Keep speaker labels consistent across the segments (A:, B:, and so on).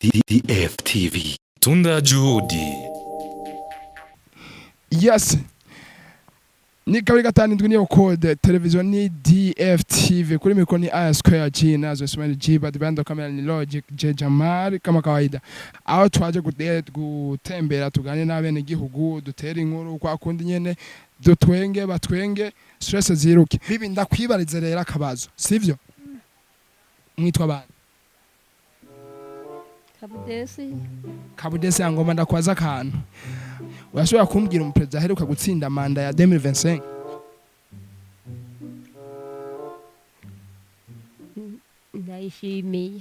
A: DFTV Tunda Juhudi.
B: Yes. Ni kabiri gatanu ndwi niyo code television ni DFTV kuri mikoro ni A Square G nazo Ismail G bad band kamera ni Logic J Jamar kama kawaida. Aho twaje gutembera tugane n'abene gihugu dutera inkuru kwa kundi nyene dutwenge batwenge stress ziruke. Bibi ndakwibarize rero akabazo sivyo? Mwitwa bana Kabudesi angoma ndakwaza akantu. Urashobora kumbwira umuperezida aheruka gutsinda manda ya 2025?
C: Ndayishimiye.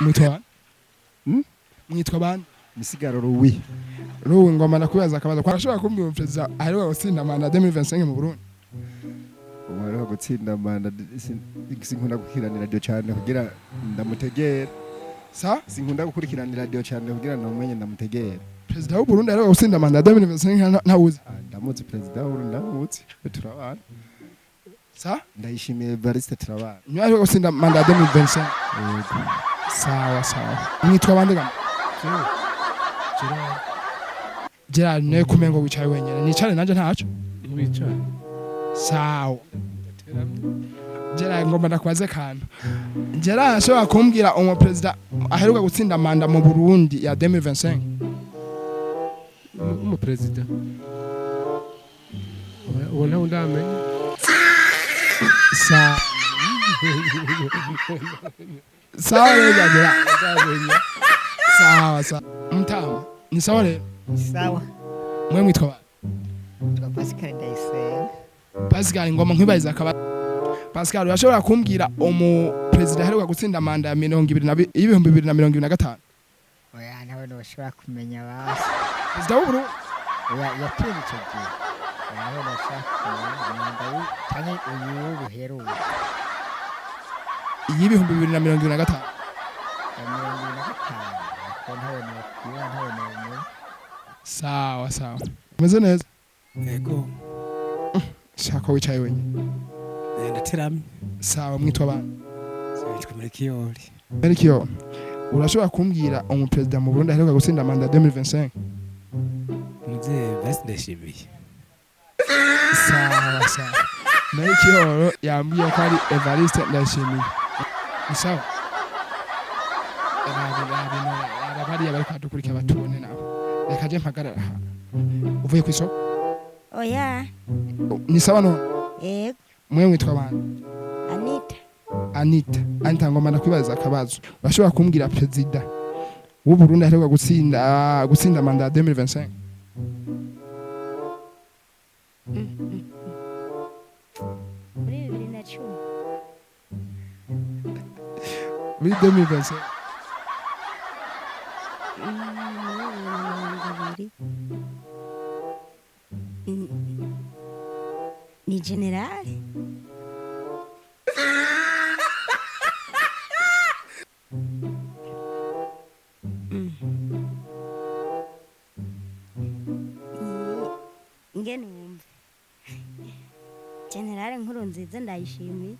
B: Mwitwa Mwitwa bana?
D: Misigaro Ruwi.
B: Ruwi ngoma ndakubaza akabazo. Urashobora kumbwira umuperezida aheruka gutsinda manda ya 2025 mu Burundi?
D: Umwana gutsinda manda sinkunda gukiranira radio cyane kugira ndamutegera. Sinkunda gukurikirana radio cyane kugira namenye ndamutegera.
B: Perezida w'u Burundi aheruka gutsinda manda ya 2025 ntawuzi.
D: Ndamutse perezida w'u Burundi ndamutse turabana. Ndayishimiye Barista turabana.
B: Nyuma yo gutsinda manda ya 2025. Sawa. Mwitwa bande gama? Gerard ne kumengo wicaye wenyene. Nicare nanje ntaco.
E: Wicaye.
B: Sawa. Gerard ngomba ndakwaze kantu. Gerard ashobora kumbwira umuperezida aheruka gutsinda manda mu Burundi ya 2025?
E: Umuperezida. Wala undamenye.
B: Sawa rero Gerard. Sawa. Mtama. Ni sawa rero?
F: Sawa.
B: Mwe mwitwa ba?
F: Pascal Ndayisenga.
B: Pascal ngoma nkwibariza akaba. Pascal urashobora kumbwira umuperezida aheruka gutsinda manda ya 2025?
F: Oya nawe ntushobora kumenya basi.
B: Perezida w'u Burundi?
F: Oya yatinze icyo gihe. Nawe ntushobora kumenya manda cyane uyu buheruka.
B: Y'ibihumbi 2025? Sawa. Umeze neza?
E: Yego.
B: Shaka wicaye wenyine.
E: Ndateramye.
B: Sawa mwitwa bana?
E: Witwa Melchior.
B: Melchior. Urashobora kumbwira umuperezida mu Burundi aheruka gutsinda manda ya 2025?
E: Mzee basi ndashimiye.
B: Sawa. Melchior yambwiye ko ari Evariste ndashimiye. Ni sawa? Abari bari kwadukurikira batubone nabo. Reka je mpagarara. Uvuye ku isoko?
C: Oya.
B: Ni sawa no?
C: Yego.
B: Mwe mwitwa bana? Anita ngoma ndakwibaza akabazo. Urashobora kumbwira perezida w'u Burundi aheruka gutsinda manda ya 2025? Muri 2025?
C: Ni general? Ngene wumva. General Nkurunziza ndayishimiye.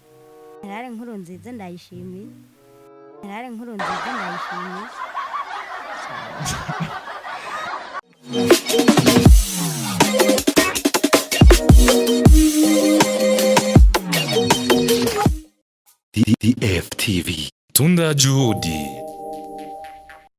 A: DFTV Tunda Juhudi.